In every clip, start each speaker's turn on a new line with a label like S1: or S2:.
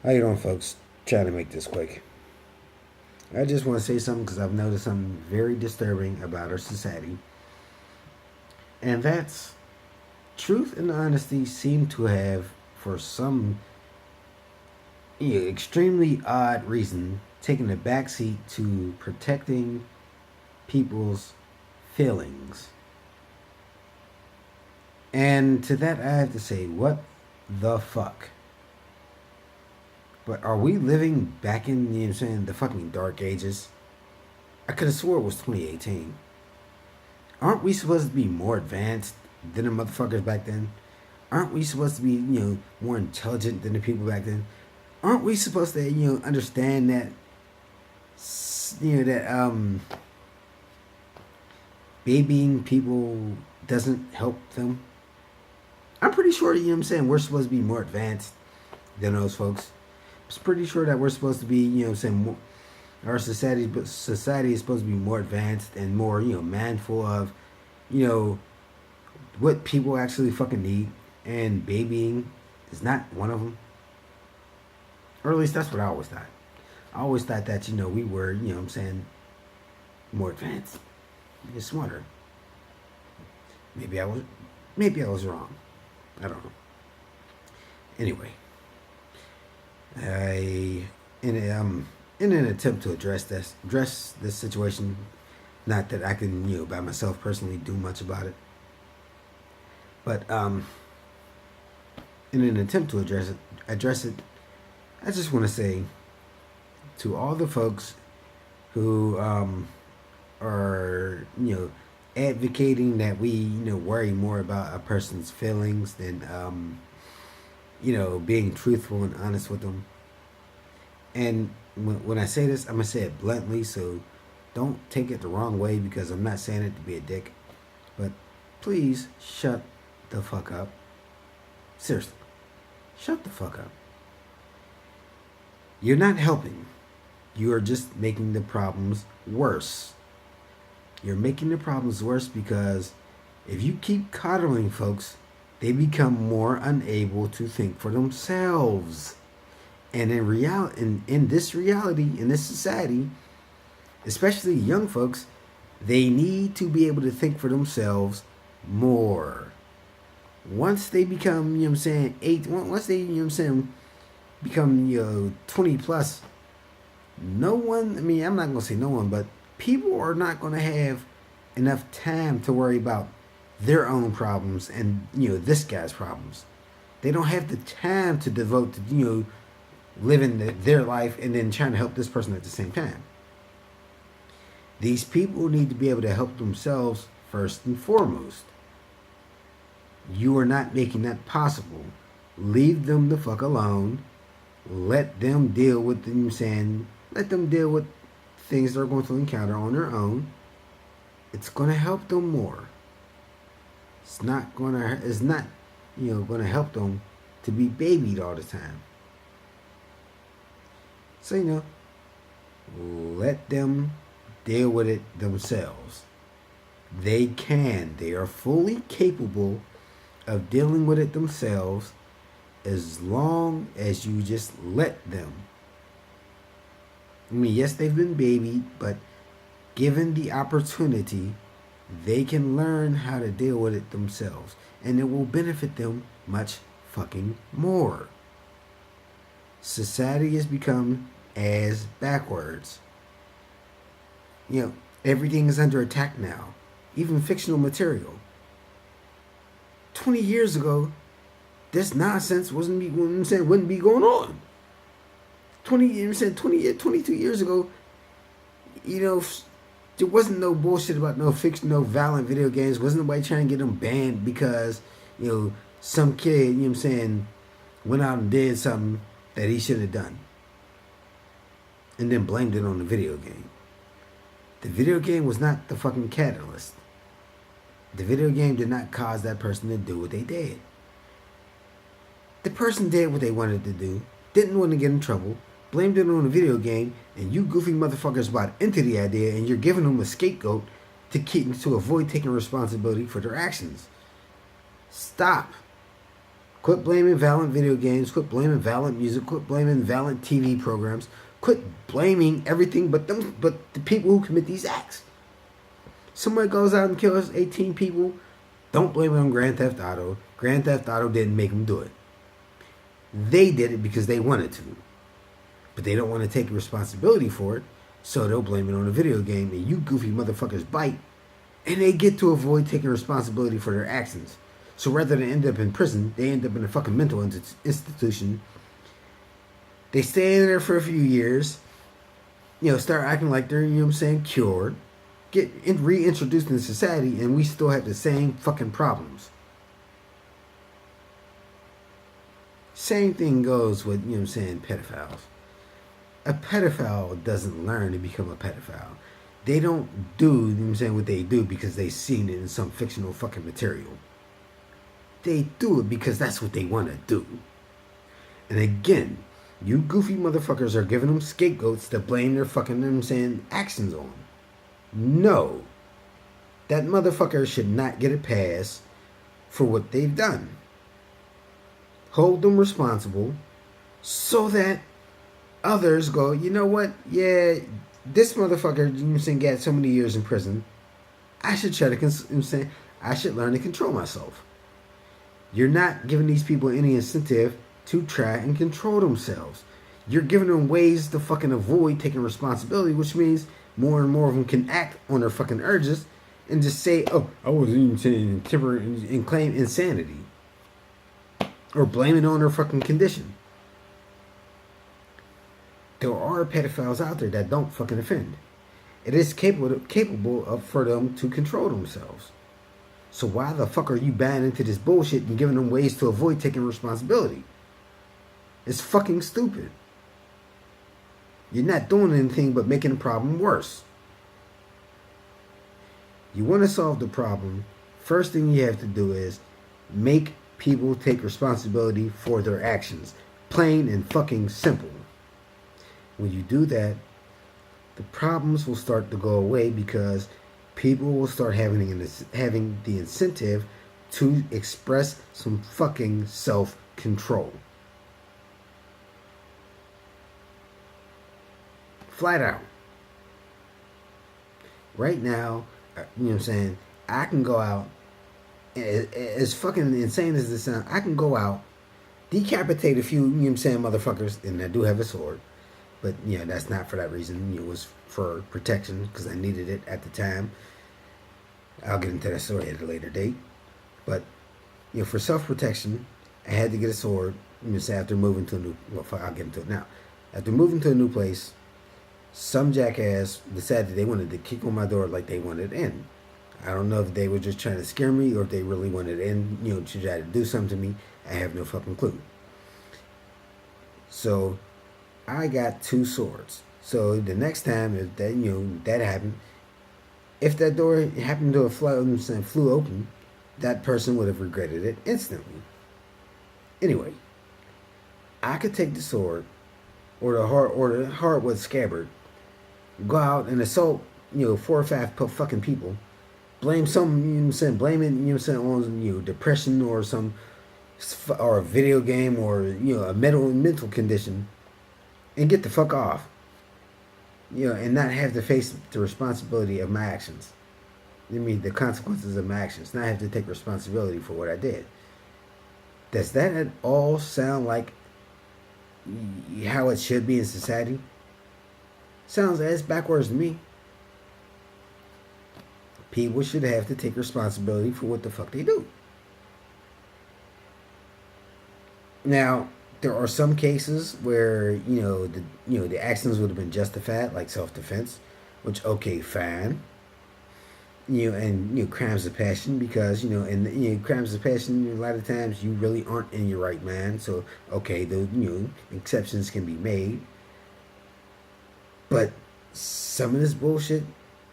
S1: How you doing, folks? Trying to make this quick. I just want to say something because I've noticed something very disturbing about our society, and that's truth and honesty seem to have, for some extremely odd reason, taken a backseat to protecting people's feelings. And to that, I have to say, what the fuck? But are we living back in, you know what I'm saying, the fucking dark ages? I could have swore it was 2018. Aren't we supposed to be more advanced than the motherfuckers back then? Aren't we supposed to be, more intelligent than the people back then? Aren't we supposed to, understand that, that babying people doesn't help them? I'm pretty sure, we're supposed to be more advanced than those folks. I'm pretty sure that we're supposed to be, more, our society is supposed to be more advanced and more, mindful of, you know, what people actually fucking need, and babying is not one of them. Or at least that's what I always thought. I always thought that, we were, more advanced, smarter. Maybe I was, maybe I was wrong. I don't know. Anyway, I in an attempt to address this situation, not that I can, by myself personally do much about it, but in an attempt to address it, I just want to say to all the folks who are, advocating that we, worry more about a person's feelings than, being truthful and honest with them. And when I say this, I'm gonna say it bluntly, so don't take it the wrong way because I'm not saying it to be a dick. But please shut the fuck up. Seriously, shut the fuck up. You're not helping. You are just making the problems worse. You're making the problems worse because if you keep coddling folks, they become more unable to think for themselves. And in this reality, in this society, especially young folks, they need to be able to think for themselves more. Once they become, once they, become, 20 plus, no one, I'm not going to say no one, but people are not going to have enough time to worry about their own problems and, this guy's problems. They don't have the time to devote to, living their life and then trying to help this person at the same time. These people need to be able to help themselves first and foremost. You are not making that possible. Leave them the fuck alone. Let them deal with let them deal with things they're going to encounter on their own. It's gonna help them more. It's not, gonna help them to be babied all the time. So, let them deal with it themselves. They can. They are fully capable of dealing with it themselves as long as you just let them. Yes, they've been babied, but given the opportunity, they can learn how to deal with it themselves. And it will benefit them much fucking more. Society has become as backwards. Everything is under attack now, even fictional material. 20 years ago, this nonsense wouldn't be going on. 22 years ago, there wasn't no bullshit about no fiction, no violent video games. Wasn't nobody trying to get them banned because, some kid, went out and did something that he should have done. And then blamed it on the video game. The video game was not the fucking catalyst. The video game did not cause that person to do what they did. The person did what they wanted to do, didn't want to get in trouble, blamed it on the video game, and you goofy motherfuckers bought into the idea and you're giving them a scapegoat to avoid taking responsibility for their actions. Stop. Quit blaming violent video games. Quit blaming violent music. Quit blaming violent TV programs. Quit blaming everything but the people who commit these acts. Somebody goes out and kills 18 people. Don't blame it on Grand Theft Auto. Grand Theft Auto didn't make them do it. They did it because they wanted to. But they don't want to take responsibility for it, so they'll blame it on the video game, and you goofy motherfuckers bite, and they get to avoid taking responsibility for their actions. So rather than end up in prison, they end up in a fucking mental institution. They stay in there for a few years, start acting like they're, cured, get reintroduced into society, and we still have the same fucking problems. Same thing goes with, pedophiles. A pedophile doesn't learn to become a pedophile. They don't do, what they do because they've seen it in some fictional fucking material. They do it because that's what they want to do. And again, you goofy motherfuckers are giving them scapegoats to blame their fucking, actions on. No. That motherfucker should not get a pass for what they've done. Hold them responsible so that others go, you know what? Yeah, this motherfucker, got so many years in prison. I should try to, I should learn to control myself. You're not giving these people any incentive to try and control themselves. You're giving them ways to fucking avoid taking responsibility, which means more and more of them can act on their fucking urges and just say, oh, I was saying temper and claim insanity. Or blame it on their fucking condition. There are pedophiles out there that don't fucking offend. It is capable of for them to control themselves. So why the fuck are you buying into this bullshit and giving them ways to avoid taking responsibility? It's fucking stupid. You're not doing anything but making the problem worse. You want to solve the problem, first thing you have to do is make people take responsibility for their actions. Plain and fucking simple. When you do that, the problems will start to go away because people will start having the incentive to express some fucking self-control. Flat out. Right now, I can go out, as fucking insane as this sounds, I can go out, decapitate a few, motherfuckers, and I do have a sword. But, that's not for that reason. It was for protection because I needed it at the time. I'll get into that story at a later date. But, for self-protection, I had to get a sword. After moving to a new... Well, I'll get into it now. After moving to a new place, some jackass decided they wanted to kick on my door like they wanted in. I don't know if they were just trying to scare me or if they really wanted in, to try to do something to me. I have no fucking clue. So... I got 2 swords. So the next time if that that happened, if that door happened to have flew open, that person would have regretted it instantly. Anyway, I could take the sword or the hardwood scabbard, go out and assault 4 or 5 fucking people, blame some blame it on depression or a video game or a mental condition. And get the fuck off. And not have to face the responsibility of my actions. The consequences of my actions. Not have to take responsibility for what I did. Does that at all sound like how it should be in society? Sounds as backwards to me. People should have to take responsibility for what the fuck they do. Now, there are some cases where the actions would have been justified, like self-defense, which okay, fine. And crimes of passion, because crimes of passion, a lot of times you really aren't in your right mind, so okay, the exceptions can be made. But some of this bullshit,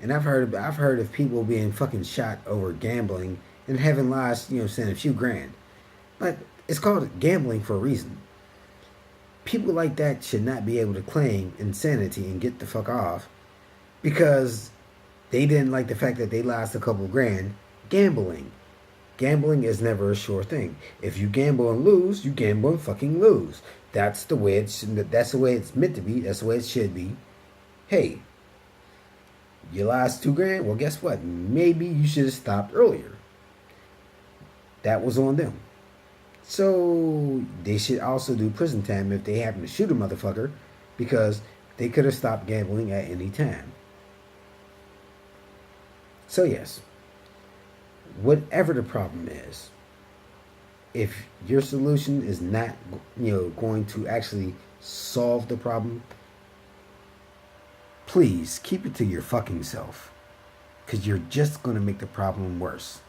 S1: and I've heard of people being fucking shot over gambling and having lost a few grand, but it's called gambling for a reason. People like that should not be able to claim insanity and get the fuck off because they didn't like the fact that they lost a couple grand gambling. Gambling is never a sure thing. If you gamble and lose, you gamble and fucking lose. That's the way that's the way it's meant to be. That's the way it should be. Hey, you lost $2,000. Well, guess what? Maybe you should have stopped earlier. That was on them. So they should also do prison time if they happen to shoot a motherfucker, because they could have stopped gambling at any time. So yes, whatever the problem is, if your solution is not, going to actually solve the problem, please keep it to your fucking self, because you're just going to make the problem worse.